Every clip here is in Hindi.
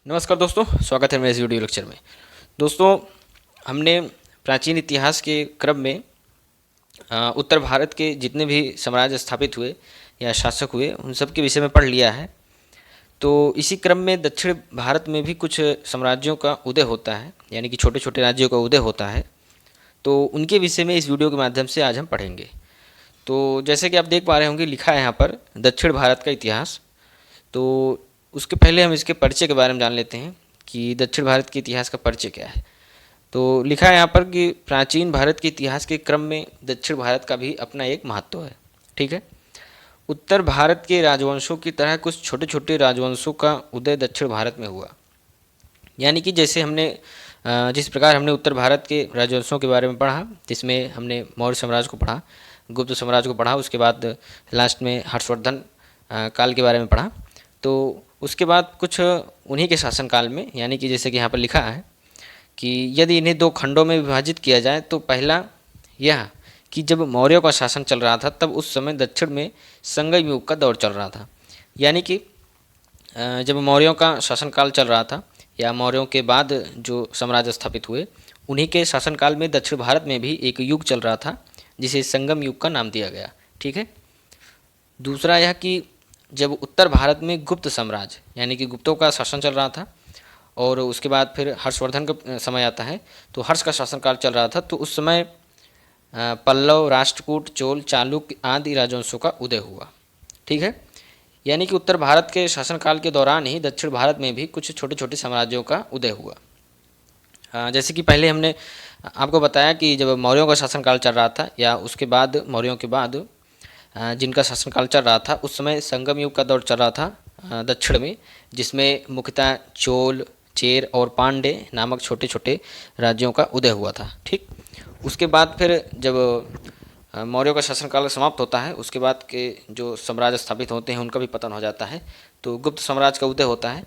नमस्कार दोस्तों, स्वागत है मेरे इस वीडियो लेक्चर में। दोस्तों, हमने प्राचीन इतिहास के क्रम में उत्तर भारत के जितने भी साम्राज्य स्थापित हुए या शासक हुए उन सब के विषय में पढ़ लिया है। तो इसी क्रम में दक्षिण भारत में भी कुछ साम्राज्यों का उदय होता है, यानी कि छोटे छोटे राज्यों का उदय होता है। तो उनके विषय में इस वीडियो के माध्यम से आज हम पढ़ेंगे। तो जैसे कि आप देख पा रहे होंगे, लिखा है यहाँ पर दक्षिण भारत का इतिहास। तो उसके पहले हम इसके परिचय के बारे में जान लेते हैं कि दक्षिण भारत के इतिहास का परिचय क्या है। तो लिखा है यहाँ पर कि प्राचीन भारत के इतिहास के क्रम में दक्षिण भारत का भी अपना एक महत्व है। ठीक है। उत्तर भारत के राजवंशों की तरह कुछ छोटे छोटे राजवंशों का उदय दक्षिण भारत में हुआ। यानी कि जैसे हमने जिस प्रकार हमने उत्तर भारत के राजवंशों के बारे में पढ़ा, जिसमें हमने मौर्य साम्राज्य को पढ़ा, गुप्त साम्राज्य को पढ़ा, उसके बाद लास्ट में हर्षवर्धन काल के बारे में पढ़ा। तो उसके बाद कुछ उन्हीं के शासनकाल में, यानी कि जैसे कि यहाँ पर लिखा है कि यदि इन्हें दो खंडों में विभाजित किया जाए तो पहला यह कि जब मौर्यों का शासन चल रहा था तब उस समय दक्षिण में संगम युग का दौर चल रहा था। यानी कि जब मौर्यों का शासनकाल चल रहा था या मौर्यों के बाद जो साम्राज्य स्थापित हुए उन्हीं के शासनकाल में दक्षिण भारत में भी एक युग चल रहा था जिसे संगम युग का नाम दिया गया। ठीक है। दूसरा यह कि जब उत्तर भारत में गुप्त साम्राज्य यानी कि गुप्तों का शासन चल रहा था और उसके बाद फिर हर्षवर्धन का समय आता है, तो हर्ष का शासनकाल चल रहा था, तो उस समय पल्लव, राष्ट्रकूट, चोल, चालुक्य आदि राजवंशों का उदय हुआ। ठीक है। यानी कि उत्तर भारत के शासनकाल के दौरान ही दक्षिण भारत में भी कुछ छोटे छोटे साम्राज्यों का उदय हुआ। जैसे कि पहले हमने आपको बताया कि जब मौर्यों का शासनकाल चल रहा था या उसके बाद मौर्यों के बाद जिनका शासनकाल चल रहा था उस समय संगम युग का दौर चल रहा था दक्षिण में, जिसमें मुख्यतः चोल, चेर और पांडे नामक छोटे छोटे राज्यों का उदय हुआ था। ठीक। उसके बाद फिर जब मौर्यों का शासनकाल समाप्त होता है, उसके बाद के जो साम्राज्य स्थापित होते हैं उनका भी पतन हो जाता है, तो गुप्त साम्राज्य का उदय होता है।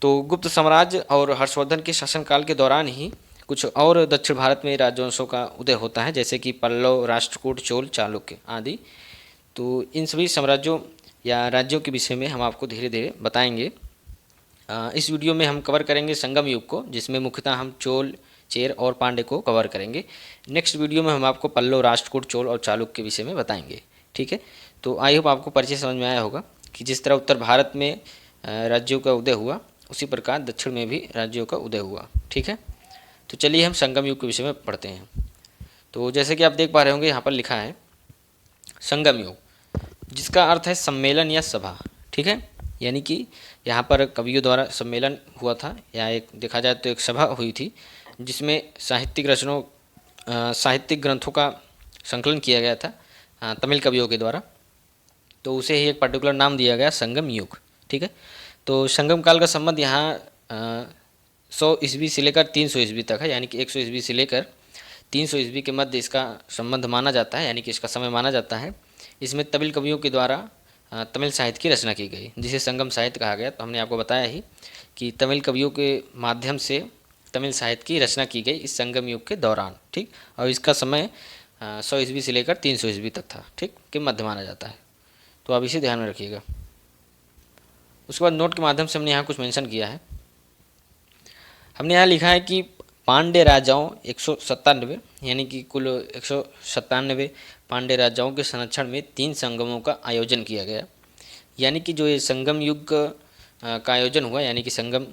तो गुप्त साम्राज्य और हर्षवर्धन के शासनकाल के दौरान ही कुछ और दक्षिण भारत में राजवंशों का उदय होता है, जैसे कि पल्लव, राष्ट्रकूट, चोल, चालुक्य आदि। तो इन सभी साम्राज्यों या राज्यों के विषय में हम आपको धीरे धीरे बताएंगे। इस वीडियो में हम कवर करेंगे संगम युग को, जिसमें मुख्यतः हम चोल, चेर और पांड्य को कवर करेंगे। नेक्स्ट वीडियो में हम आपको पल्लव, राष्ट्रकूट, चोल और चालुक्य के विषय में बताएंगे। ठीक है। तो आई होप आपको परिचय समझ में आया होगा कि जिस तरह उत्तर भारत में राज्यों का उदय हुआ उसी प्रकार दक्षिण में भी राज्यों का उदय हुआ। ठीक है। तो चलिए हम संगम युग के विषय में पढ़ते हैं। तो जैसे कि आप देख पा रहे होंगे, यहाँ पर लिखा है संगम युग, जिसका अर्थ है सम्मेलन या सभा। ठीक है। यानी कि यहाँ पर कवियों द्वारा सम्मेलन हुआ था या एक देखा जाए तो एक सभा हुई थी जिसमें साहित्यिक ग्रंथों का संकलन किया गया था तमिल कवियों के द्वारा। तो उसे ही एक पर्टिकुलर नाम दिया गया संगम युग। ठीक है। तो संगम काल का संबंध यहाँ 100 ईस्वी से लेकर 300 ईस्वी तक है, यानी कि 100 ईस्वी से लेकर 300 ईस्वी के मध्य इसका संबंध माना जाता है, यानी कि इसका समय माना जाता है। इसमें तमिल कवियों के द्वारा तमिल साहित्य की रचना की गई, जिसे संगम साहित्य कहा गया। तो हमने आपको बताया ही कि तमिल कवियों के माध्यम से तमिल साहित्य की रचना की गई इस संगम युग के दौरान। ठीक। और इसका समय 100 ईस्वी से लेकर 300 ईस्वी तक था। ठीक, के मध्य माना जाता है। तो आप इसे ध्यान में रखिएगा। उसके बाद नोट के माध्यम से हमने यहाँ कुछ मेंशन किया है। हमने यहाँ लिखा है कि पांड्य राजाओं 197 यानी कि कुल 197 पांड्य राजाओं के संरक्षण में 3 संगमों का आयोजन किया गया। यानी कि जो ये संगम युग का आयोजन हुआ, यानी कि संगम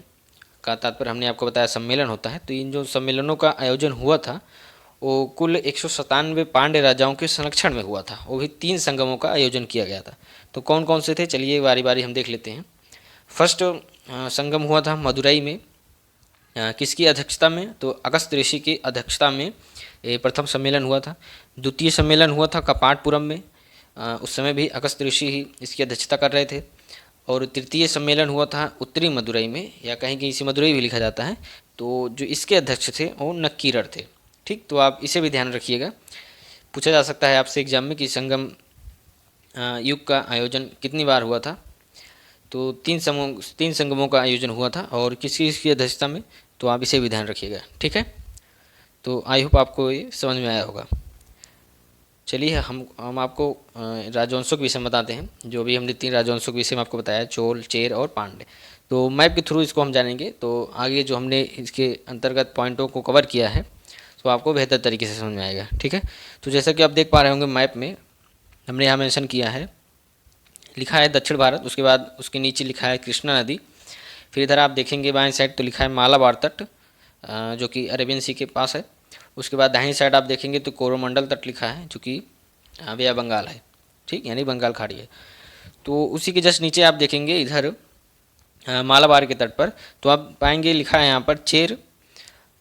का तात्पर्य हमने आपको बताया सम्मेलन होता है। तो इन जो सम्मेलनों का आयोजन हुआ था वो कुल 197 पांड्य राजाओं के संरक्षण में हुआ था, वो भी 3 संगमों का आयोजन किया गया था। तो कौन कौन से थे, चलिए बारी बारी हम देख लेते हैं। फर्स्ट संगम हुआ था मदुरई में। किसकी अध्यक्षता में, तो अगस्त ऋषि की अध्यक्षता में ये प्रथम सम्मेलन हुआ था। द्वितीय सम्मेलन हुआ था कपाटपुरम में, उस समय भी अगस्त ऋषि ही इसकी अध्यक्षता कर रहे थे। और तृतीय सम्मेलन हुआ था उत्तरी मदुरई में, या कहीं कहीं इसी मदुरई भी लिखा जाता है। तो जो इसके अध्यक्ष थे वो नक्कीरर थे। ठीक। तो आप इसे भी ध्यान रखिएगा, पूछा जा सकता है आपसे एग्जाम में कि संगम युग का आयोजन कितनी बार हुआ था। तो 3 संगमों का आयोजन हुआ था और किसकी इसकी अध्यक्षता में, तो आप इसे भी ध्यान रखिएगा। ठीक है। तो आई होप आपको ये समझ में आया होगा। चलिए हम आपको राजवंशों के विषय में बताते हैं। जो भी हमने 3 राजवंशों के विषय में आपको बताया, चोल, चेर और पांड्य। तो मैप के थ्रू इसको हम जानेंगे तो आगे जो हमने इसके अंतर्गत पॉइंटों को कवर किया है तो आपको बेहतर तरीके से समझ में आएगा। ठीक है, तो जैसा कि आप देख पा रहे होंगे मैप में हमने यहाँ मेंशन किया है, लिखा है दक्षिण भारत, उसके बाद उसके नीचे लिखा है कृष्णा नदी, फिर इधर आप देखेंगे बाएं साइड तो लिखा है मालाबार तट जो कि अरेबियन सी के पास है। उसके बाद दाहिनी साइड आप देखेंगे तो कोरोमंडल तट लिखा है जो कि बे ऑफ बंगाल है, ठीक, यानी बंगाल खाड़ी है। तो उसी के जस्ट नीचे आप देखेंगे इधर मालाबार के तट पर तो आप पाएंगे लिखा है यहाँ पर चेर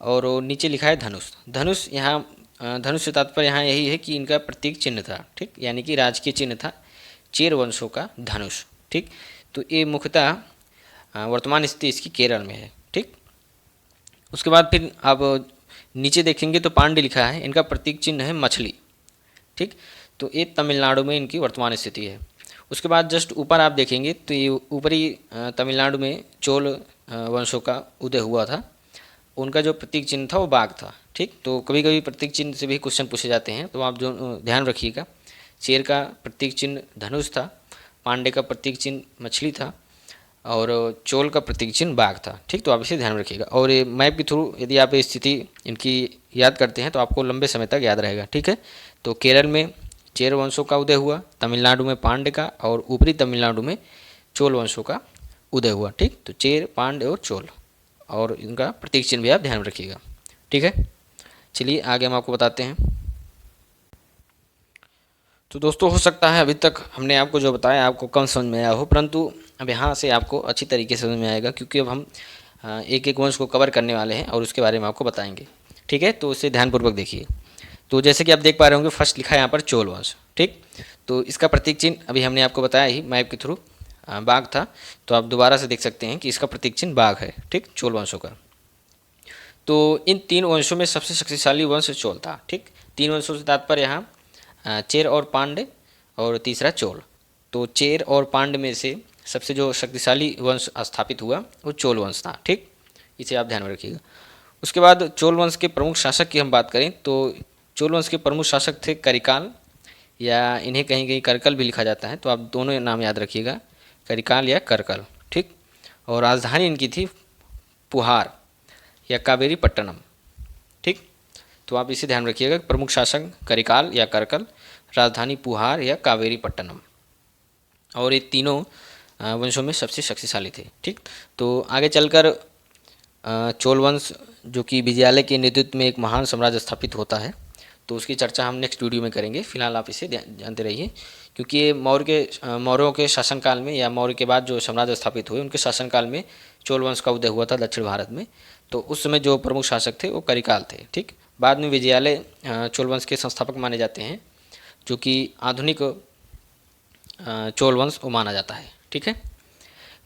और नीचे लिखा है धनुष। धनुष यहाँ धनुष से तात्पर्य यहाँ यही है कि इनका प्रतीक चिन्ह था, ठीक, यानी कि राजकीय चिन्ह था चेर वंशों का धनुष। ठीक, तो ये मुख्यतः वर्तमान स्थिति इसकी केरल में है। ठीक, उसके बाद फिर आप नीचे देखेंगे तो पांडे लिखा है, इनका प्रतीक चिन्ह है मछली। ठीक, तो ये तमिलनाडु में इनकी वर्तमान स्थिति है। उसके बाद जस्ट ऊपर आप देखेंगे तो ये ऊपरी तमिलनाडु में चोल वंशों का उदय हुआ था, उनका जो प्रतीक चिन्ह था वो बाघ था। ठीक, तो कभी कभी प्रतीक चिन्ह से भी क्वेश्चन पूछे जाते हैं, तो आप जो ध्यान रखिएगा, शेर का प्रतीक चिन्ह धनुष था, पांडे का प्रतीक चिन्ह मछली था और चोल का प्रतीक चिन्ह बाघ था। ठीक, तो आप इसे ध्यान रखिएगा और ये मैप के थ्रू यदि आप ये स्थिति इनकी याद करते हैं तो आपको लंबे समय तक याद रहेगा। ठीक है, तो केरल में चेर वंशों का उदय हुआ, तमिलनाडु में पांड्य का और ऊपरी तमिलनाडु में चोल वंशों का उदय हुआ। ठीक, तो चेर, पांड्य और चोल और इनका प्रतीक चिन्ह भी आप ध्यान रखिएगा। ठीक है, चलिए आगे हम आपको बताते हैं। तो दोस्तों, हो सकता है अभी तक हमने आपको जो बताया आपको कम समझ में आया हो, परंतु अब यहाँ से आपको अच्छी तरीके से समझ में आएगा क्योंकि अब हम एक एक वंश को कवर करने वाले हैं और उसके बारे में आपको बताएंगे। ठीक है, तो उसे ध्यानपूर्वक देखिए। तो जैसे कि आप देख पा रहे होंगे फर्स्ट लिखा है यहाँ पर चोल वंश। ठीक, तो इसका प्रतीक चिन्ह अभी हमने आपको बताया ही मैप के थ्रू बाघ था, तो आप दोबारा से देख सकते हैं कि इसका प्रतीक चिन्ह बाघ है। ठीक, चोल वंशों का। तो इन तीन वंशों में सबसे शक्तिशाली वंश चोल था। ठीक, तीन वंशों से तात्पर्य यहाँ चेर और पांड्य और तीसरा चोल। तो चेर और पांड्य में से सबसे जो शक्तिशाली वंश स्थापित हुआ वो चोल वंश था। ठीक, इसे आप ध्यान में रखिएगा। उसके बाद चोल वंश के प्रमुख शासक की हम बात करें तो चोल वंश के प्रमुख शासक थे करिकाल, या इन्हें कहीं कहीं करकल भी लिखा जाता है, तो आप दोनों नाम याद रखिएगा, करिकाल या करकल। ठीक, और राजधानी इनकी थी पुहार या कावेरी पट्टनम। ठीक, तो आप इसे ध्यान रखिएगा, प्रमुख शासक करिकाल या करकल, राजधानी पुहार या कावेरी पट्टनम, और ये तीनों वंशों में सबसे शक्तिशाली थे। ठीक, तो आगे चलकर चोल वंश जो कि विजयालय के नेतृत्व में एक महान साम्राज्य स्थापित होता है, तो उसकी चर्चा हम नेक्स्ट वीडियो में करेंगे। फिलहाल आप इसे जानते रहिए क्योंकि ये मौर्यों के शासनकाल में या मौर्य के बाद जो साम्राज्य स्थापित हुए उनके शासनकाल में चोल वंश का उदय हुआ था दक्षिण भारत में। तो उस समय जो प्रमुख शासक थे वो करिकाल थे। ठीक, बाद में विजयालय चोल वंश के संस्थापक माने जाते हैं, जो कि आधुनिक चोल वंश वो माना जाता है। ठीक है,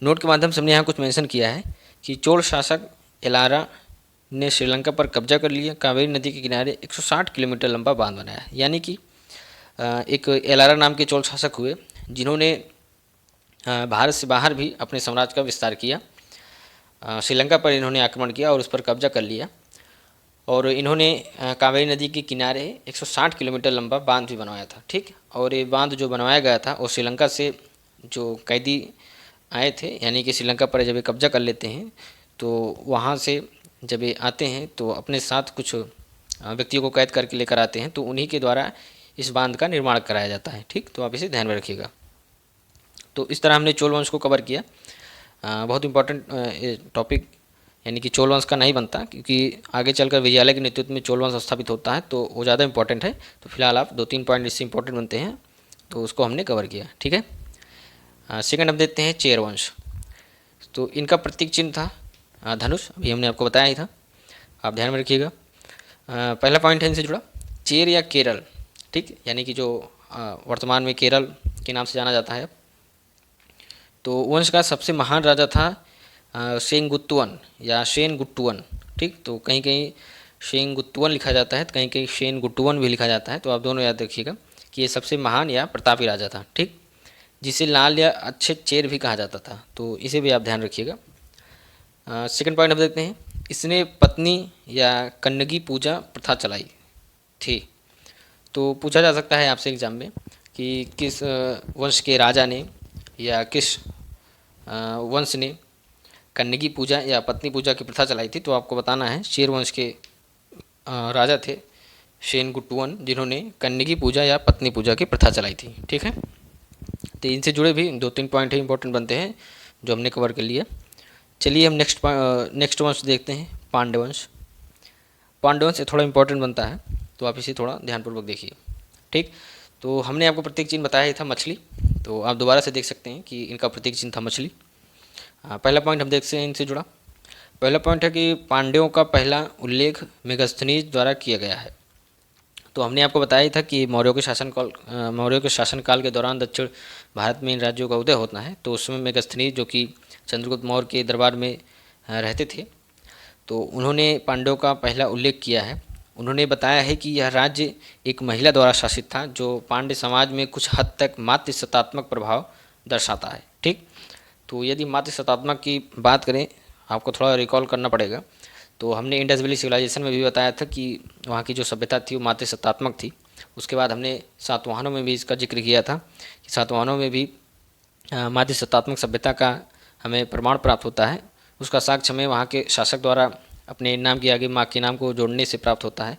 नोट के माध्यम से हमने यहाँ कुछ मेंशन किया है कि चोल शासक एलारा ने श्रीलंका पर कब्जा कर लिया, कावेरी नदी के किनारे 160 किलोमीटर लंबा बांध बनाया। यानी कि एक एलारा नाम के चोल शासक हुए जिन्होंने भारत से बाहर भी अपने साम्राज्य का विस्तार किया। श्रीलंका पर इन्होंने आक्रमण किया और उस पर कब्जा कर लिया, और इन्होंने कावेरी नदी के किनारे 160 किलोमीटर लंबा बांध भी बनवाया था। ठीक, और ये बांध जो बनवाया गया था वो श्रीलंका से जो कैदी आए थे, यानी कि श्रीलंका पर जब ये कब्जा कर लेते हैं तो वहाँ से जब ये आते हैं तो अपने साथ कुछ व्यक्तियों को कैद करके लेकर आते हैं, तो उन्हीं के द्वारा इस बांध का निर्माण कराया जाता है। ठीक, तो आप इसे ध्यान में रखिएगा। तो इस तरह हमने चोल वंश को कवर किया। बहुत इंपॉर्टेंट टॉपिक, यानी कि चोल वंश का नहीं बनता क्योंकि आगे चलकर विजयालय के नेतृत्व में चोल वंश स्थापित होता है, तो वो ज़्यादा इंपॉर्टेंट है। तो फिलहाल आप 2-3 पॉइंट इससे इंपॉर्टेंट बनते हैं, तो उसको हमने कवर किया। ठीक है, सेकंड अब देखते हैं चेर वंश। तो इनका प्रतीक चिन्ह था धनुष, अभी हमने आपको बताया ही था, आप ध्यान में रखिएगा। पहला पॉइंट है इनसे जुड़ा चेर या केरल। ठीक, यानी कि जो वर्तमान में केरल के नाम से जाना जाता है। तो वंश का सबसे महान राजा था सेनगुत्तुवन या सेनगुट्टुवन। ठीक, तो कहीं कहीं सेनगुत्तुवन लिखा जाता है, तो कहीं कहीं सेनगुट्टुवन भी लिखा जाता है, तो आप दोनों याद रखिएगा कि ये सबसे महान या प्रतापी राजा था। ठीक, जिसे लाल या अच्छे चेर भी कहा जाता था, तो इसे भी आप ध्यान रखिएगा। सेकंड पॉइंट हम देखते हैं, इसने पत्नी या कन्नगी पूजा प्रथा चलाई थी। तो पूछा जा सकता है आपसे एग्जाम में कि किस वंश के राजा ने या किस वंश ने कन्नगी पूजा या पत्नी पूजा की प्रथा चलाई थी? तो आपको बताना है चेर वंश के राजा थे सेनगुट्टुवन, जिन्होंने कन्नगी पूजा या पत्नी पूजा की प्रथा चलाई थी। ठीक है, तो इनसे जुड़े भी 2-3 पॉइंट इंपॉर्टेंट बनते हैं जो हमने कवर कर लिया। चलिए हम नेक्स्ट वंश देखते हैं, पांड्यवंश। पांड्यवंश से थोड़ा इंपॉर्टेंट बनता है, तो आप इसे थोड़ा ध्यानपूर्वक देखिए। ठीक, तो हमने आपको प्रतीक चिन्ह बताया ही था मछली, तो आप दोबारा से देख सकते हैं कि इनका प्रतीक चिन्ह था मछली। पहला पॉइंट हम देखते हैं इनसे जुड़ा। पहला पॉइंट है कि पांड्यों का पहला उल्लेख मेगास्थनीज द्वारा किया गया है। तो हमने आपको बताया था कि मौर्यों के शासनकाल के दौरान दक्षिण भारत में इन राज्यों का उदय होता है। तो उस समय मेगास्थनीज, जो कि चंद्रगुप्त मौर्य के दरबार में रहते थे, तो उन्होंने पांड्यों का पहला उल्लेख किया है। उन्होंने बताया है कि यह राज्य एक महिला द्वारा शासित था, जो पांड्य समाज में कुछ हद तक मातृसत्तात्मक प्रभाव दर्शाता है। ठीक, तो यदि मातृसत्तात्मक की बात करें, आपको थोड़ा रिकॉल करना पड़ेगा। तो हमने इंडस वैली सिविलाइजेशन में भी बताया था कि वहाँ की जो सभ्यता थी वो मातृसत्तात्मक थी। उसके बाद हमने सातवाहनों में भी इसका जिक्र किया था कि सातवाहनों में भी मातृसत्तात्मक सभ्यता का हमें प्रमाण प्राप्त होता है। उसका साक्ष्य हमें वहाँ के शासक द्वारा अपने नाम के आगे माँ के नाम को जोड़ने से प्राप्त होता है।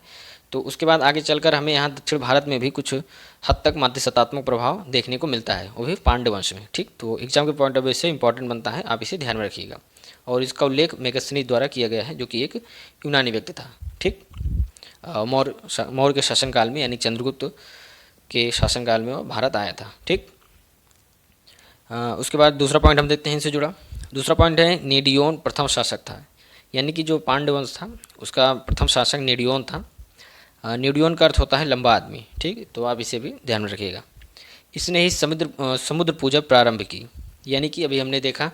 तो उसके बाद आगे चलकर हमें यहाँ दक्षिण भारत में भी कुछ हद तक मातृसत्तात्मक प्रभाव देखने को मिलता है, वो भी पांड्य वंश में। ठीक, तो एग्जाम के पॉइंट ऑफ व्यू से इंपॉर्टेंट बनता है, आप इसे ध्यान में रखिएगा। और इसका उल्लेख मेगास्थनीज द्वारा किया गया है, जो कि एक यूनानी व्यक्ति था। ठीक, मौर्य के शासनकाल में, यानी चंद्रगुप्त के शासनकाल में वो भारत आया था। ठीक, उसके बाद दूसरा पॉइंट हम देखते हैं इनसे जुड़ा। दूसरा पॉइंट है नेडियोन प्रथम शासक था, यानी कि जो पांड्य वंश था उसका प्रथम शासक नेडियोन था। नेडियोन का अर्थ होता है लंबा आदमी। ठीक, तो आप इसे भी ध्यान में रखिएगा। इसने ही समुद्र पूजा प्रारंभ की, यानी कि अभी हमने देखा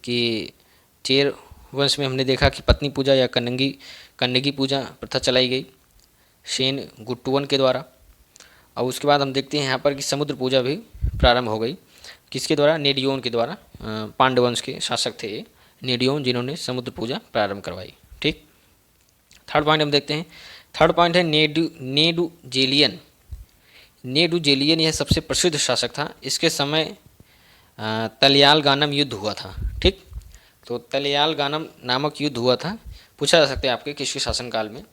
कि चेर वंश में हमने देखा कि पत्नी पूजा या कन्नगी पूजा प्रथा चलाई गई सेनगुट्टुवन के द्वारा। और उसके बाद हम देखते हैं यहाँ पर कि समुद्र पूजा भी प्रारंभ हो गई, किसके द्वारा? नेडियोन के द्वारा। पांड्य वंश के शासक थे नेडियोन, जिन्होंने समुद्र पूजा प्रारंभ करवाई। ठीक, थर्ड पॉइंट हम देखते हैं। थर्ड पॉइंट है नेडुजेलियन। नेडुजेलियन यह सबसे प्रसिद्ध शासक था। इसके समय तलयालगानम युद्ध हुआ था। ठीक, तो तलयालगानम नामक युद्ध हुआ था। पूछा जा सकता है आपके किसके शासनकाल में?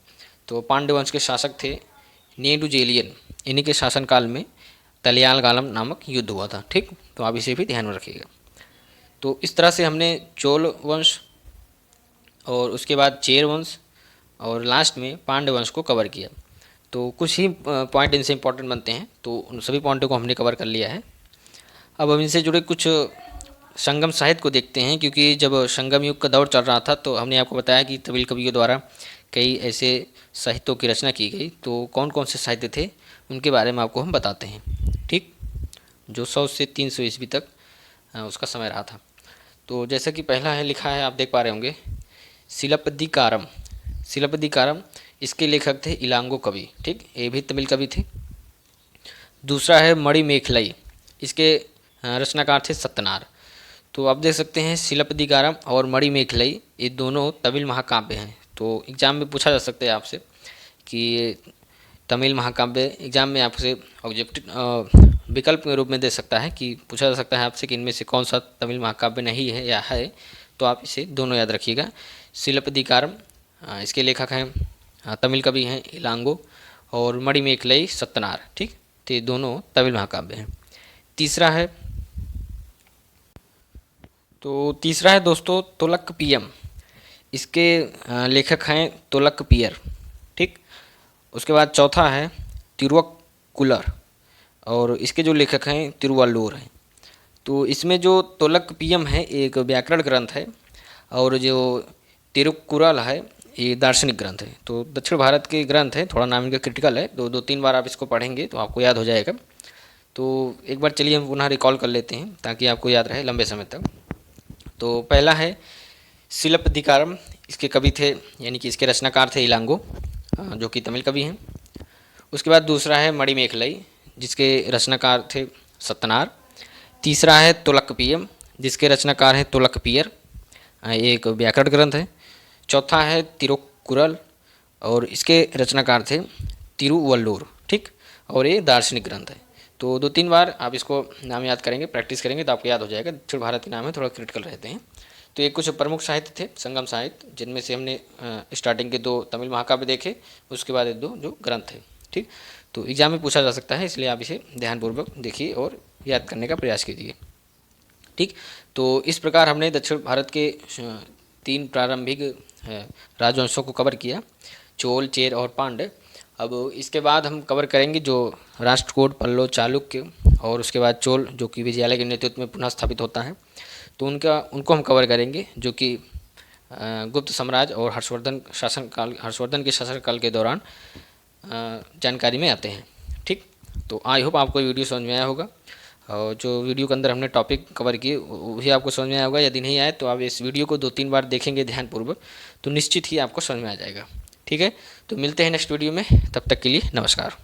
तो पांड्य वंश के शासक थे नेडुजेलियन, इन्हीं के शासनकाल में तलयालगानम नामक युद्ध हुआ था। ठीक, तो आप इसे भी ध्यान में रखिएगा। तो इस तरह से हमने चोल वंश और उसके बाद चेर वंश और लास्ट में पांड्य वंश को कवर किया। तो कुछ ही पॉइंट इनसे इंपॉर्टेंट बनते हैं, तो उन सभी पॉइंटों को हमने कवर कर लिया है। अब हम इनसे जुड़े कुछ संगम साहित्य को देखते हैं, क्योंकि जब संगम युग का दौर चल रहा था तो हमने आपको बताया कि तमिल कवियों द्वारा कई ऐसे साहित्यों की रचना की गई। तो कौन कौन से साहित्य थे उनके बारे में आपको हम बताते हैं। ठीक, जो 100 से 300 ईस्वी तक उसका समय रहा था। तो जैसा कि पहला है लिखा है, आप देख पा रहे होंगे, शिलापदिकारम। शिलापदिकारम, इसके लेखक थे इलांगो कवि। ठीक, ये भी तमिल कवि थे। दूसरा है मणिमेखलाई, इसके रचनाकार थे सत्यनार। तो आप देख सकते हैं शिलापदिकारम और मणिमेखलाई, ये दोनों तमिल महाकाव्य हैं। तो एग्जाम में पूछा जा सकता है आपसे कि तमिल महाकाव्य, एग्जाम में आपसे ऑब्जेक्टिव विकल्प के रूप में दे सकता है कि पूछा जा सकता है आपसे कि इनमें से कौन सा तमिल महाकाव्य नहीं है या है। तो आप इसे दोनों याद रखिएगा। शिलापदिकारम, इसके लेखक हैं तमिल कवि हैं इलांगो, और मणिमेखलाई सत्यनार। ठीक, तो ये दोनों तमिल महाकाव्य हैं। तीसरा है दोस्तों तोलकपियम। इसके लेखक हैं तोलकपियर। ठीक, उसके बाद चौथा है तिरुवक्कुलर, और इसके जो लेखक हैं तिरुवल्लुवर हैं। तो इसमें जो तोलकपियम है एक व्याकरण ग्रंथ है, और जो तिरुक्कुरल है ये दार्शनिक ग्रंथ है। तो दक्षिण भारत के ग्रंथ है, थोड़ा नाम इनका क्रिटिकल है। दो तीन बार आप इसको पढ़ेंगे तो आपको याद हो जाएगा। तो एक बार चलिए हम पुनः रिकॉल कर लेते हैं ताकि आपको याद रहे लंबे समय तक। तो पहला है शिलापदिकारम, इसके कवि थे यानी कि इसके रचनाकार थे इलांगो, जो कि तमिल कवि हैं। उसके बाद दूसरा है मणिमेखलाई, जिसके रचनाकार थे सत्यनार। तीसरा है तोलकपियम, जिसके रचनाकार हैं तोलकपियर, एक व्याकरण ग्रंथ है। चौथा है तिरुक्कुरल, और इसके रचनाकार थे तिरुवल्लुवर। ठीक, और ये दार्शनिक ग्रंथ है। तो 2-3 बार आप इसको नाम याद करेंगे, प्रैक्टिस करेंगे तो आपको याद हो जाएगा। दक्षिण भारत के नाम है, थोड़ा क्रिटिकल रहते हैं। तो ये कुछ प्रमुख साहित्य थे, संगम साहित्य, जिनमें से हमने स्टार्टिंग के 2 तमिल महाकाव्य देखे, उसके बाद 2 जो ग्रंथ है। ठीक, तो एग्जाम में पूछा जा सकता है, इसलिए आप इसे ध्यानपूर्वक देखिए और याद करने का प्रयास कीजिए। ठीक, तो इस प्रकार हमने दक्षिण भारत के 3 प्रारंभिक राजवंशों को कवर किया, चोल, चेर और पांड्य। अब इसके बाद हम कवर करेंगे जो राष्ट्रकूट, पल्लव, चालुक्य और उसके बाद चोल, जो कि विजयालय के नेतृत्व में पुनः स्थापित होता है। तो उनको हम कवर करेंगे, जो कि गुप्त साम्राज्य और हर्षवर्धन के शासनकाल के दौरान जानकारी में आते हैं। ठीक, तो आई होप आपको ये वीडियो समझ में आया होगा, और जो वीडियो के अंदर हमने टॉपिक कवर किए वो भी आपको समझ में आया होगा। यदि नहीं आए तो आप इस वीडियो को 2-3 बार देखेंगे ध्यानपूर्वक, तो निश्चित ही आपको समझ में आ जाएगा। ठीक है, तो मिलते हैं नेक्स्ट वीडियो में, तब तक के लिए नमस्कार।